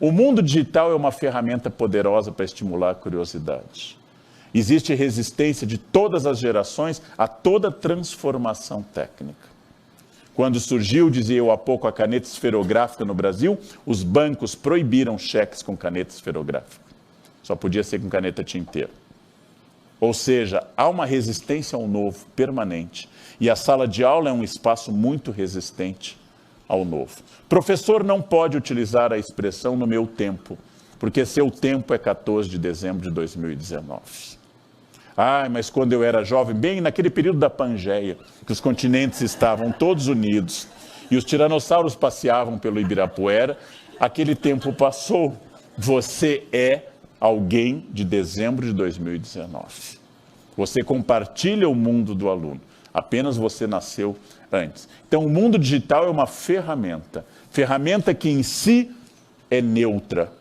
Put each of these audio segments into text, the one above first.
O mundo digital é uma ferramenta poderosa para estimular a curiosidade. Existe resistência de todas as gerações a toda transformação técnica. Quando surgiu, dizia eu há pouco, a caneta esferográfica no Brasil, os bancos proibiram cheques com caneta esferográfica. Só podia ser com caneta tinteira. Ou seja, há uma resistência ao novo permanente. E a sala de aula é um espaço muito resistente ao novo. Professor não pode utilizar a expressão no meu tempo, porque seu tempo é 14 de dezembro de 2019. Mas quando eu era jovem, bem naquele período da Pangeia, que os continentes estavam todos unidos e os tiranossauros passeavam pelo Ibirapuera, aquele tempo passou. Você é alguém de dezembro de 2019. Você compartilha o mundo do aluno. Apenas você nasceu antes. Então, o mundo digital é uma ferramenta. Ferramenta que em si é neutra.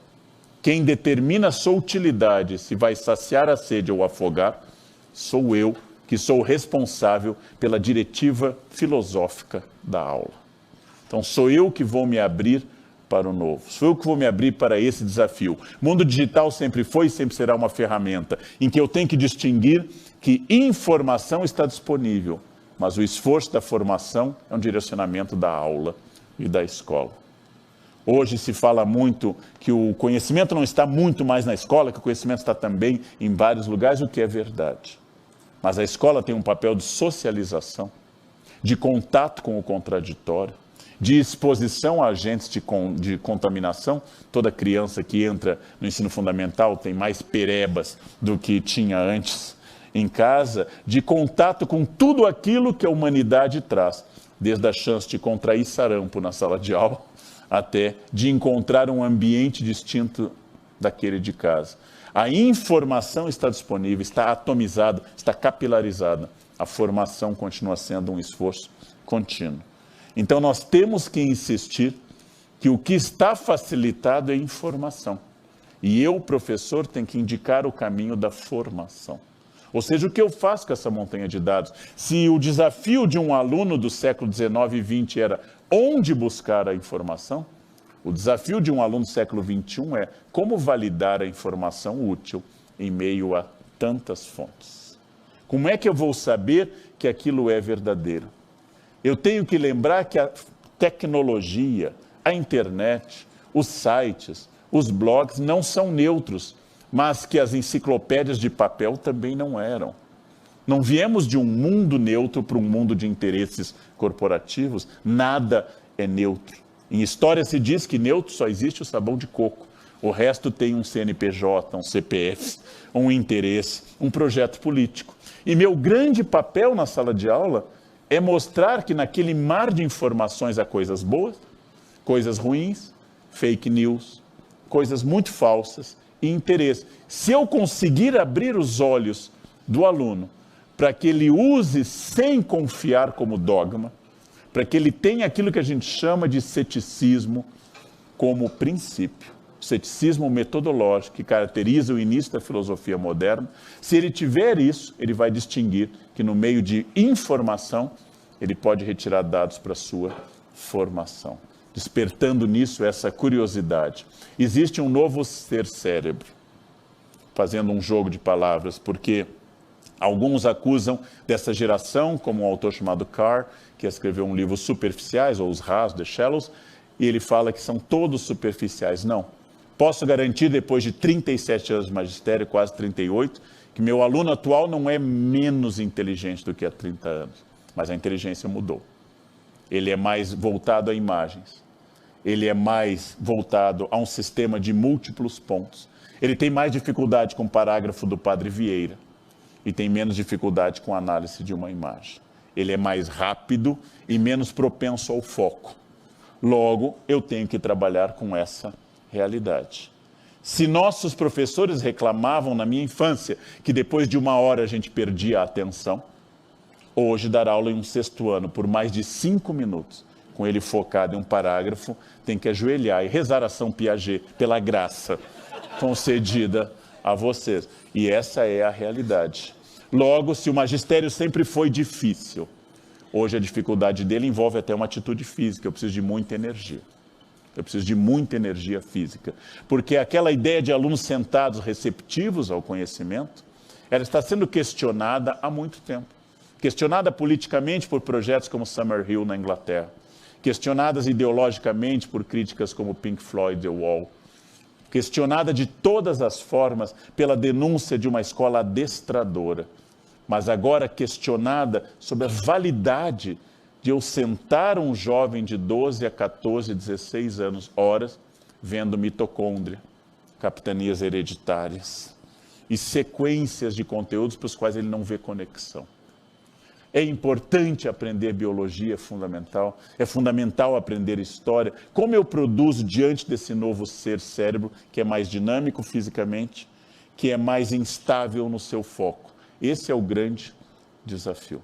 Quem determina a sua utilidade, se vai saciar a sede ou afogar, sou eu, que sou responsável pela diretiva filosófica da aula. Então, sou eu que vou me abrir para o novo. Sou eu que vou me abrir para esse desafio. O mundo digital sempre foi e sempre será uma ferramenta em que eu tenho que distinguir que informação está disponível, mas o esforço da formação é um direcionamento da aula e da escola. Hoje se fala muito que o conhecimento não está muito mais na escola, que o conhecimento está também em vários lugares, o que é verdade. Mas a escola tem um papel de socialização, de contato com o contraditório, de exposição a agentes de contaminação. Toda criança que entra no ensino fundamental tem mais perebas do que tinha antes em casa, de contato com tudo aquilo que a humanidade traz, desde a chance de contrair sarampo na sala de aula, até de encontrar um ambiente distinto daquele de casa. A informação está disponível, está atomizada, está capilarizada. A formação continua sendo um esforço contínuo. Então, nós temos que insistir que o que está facilitado é informação. E eu, professor, tenho que indicar o caminho da formação. Ou seja, o que eu faço com essa montanha de dados? Se o desafio de um aluno do século XIX e XX era onde buscar a informação, o desafio de um aluno do século XXI é como validar a informação útil em meio a tantas fontes. Como é que eu vou saber que aquilo é verdadeiro? Eu tenho que lembrar que a tecnologia, a internet, os sites, os blogs não são neutros, mas que as enciclopédias de papel também não eram. Não viemos de um mundo neutro para um mundo de interesses corporativos. Nada é neutro. Em história se diz que neutro só existe o sabão de coco. O resto tem um CNPJ, um CPF, um interesse, um projeto político. E meu grande papel na sala de aula é mostrar que naquele mar de informações há coisas boas, coisas ruins, fake news, coisas muito falsas e interesse. Se eu conseguir abrir os olhos do aluno para que ele use sem confiar como dogma, para que ele tenha aquilo que a gente chama de ceticismo como princípio, o ceticismo metodológico que caracteriza o início da filosofia moderna, se ele tiver isso, ele vai distinguir que no meio de informação, ele pode retirar dados para a sua formação, despertando nisso essa curiosidade. Existe um novo ser cérebro, fazendo um jogo de palavras, porque alguns acusam dessa geração, como um autor chamado Carr, que escreveu um livro Superficiais, ou Os Rasos, The Shallows, e ele fala que são todos superficiais. Não. Posso garantir, depois de 37 anos de magistério, quase 38, que meu aluno atual não é menos inteligente do que há 30 anos, mas a inteligência mudou. Ele é mais voltado a imagens. Ele é mais voltado a um sistema de múltiplos pontos. Ele tem mais dificuldade com o parágrafo do Padre Vieira e tem menos dificuldade com a análise de uma imagem. Ele é mais rápido e menos propenso ao foco. Logo, eu tenho que trabalhar com essa realidade. Se nossos professores reclamavam na minha infância que depois de 1 hora a gente perdia a atenção, hoje dar aula em um 6º ano por mais de 5 minutos, com ele focado em um parágrafo, tem que ajoelhar e rezar a São Piaget pela graça concedida a vocês. E essa é a realidade. Logo, se o magistério sempre foi difícil, hoje a dificuldade dele envolve até uma atitude física, eu preciso de muita energia. Eu preciso de muita energia física, porque aquela ideia de alunos sentados receptivos ao conhecimento, ela está sendo questionada há muito tempo. Questionada politicamente por projetos como Summerhill na Inglaterra, questionadas ideologicamente por críticas como Pink Floyd, The Wall, questionada de todas as formas pela denúncia de uma escola adestradora, mas agora questionada sobre a validade de eu sentar um jovem de 12 a 14, 16 anos, horas, vendo mitocôndria, capitanias hereditárias e sequências de conteúdos para os quais ele não vê conexão. É importante aprender biologia, é fundamental aprender história. Como eu produzo diante desse novo ser cérebro, que é mais dinâmico fisicamente, que é mais instável no seu foco? Esse é o grande desafio.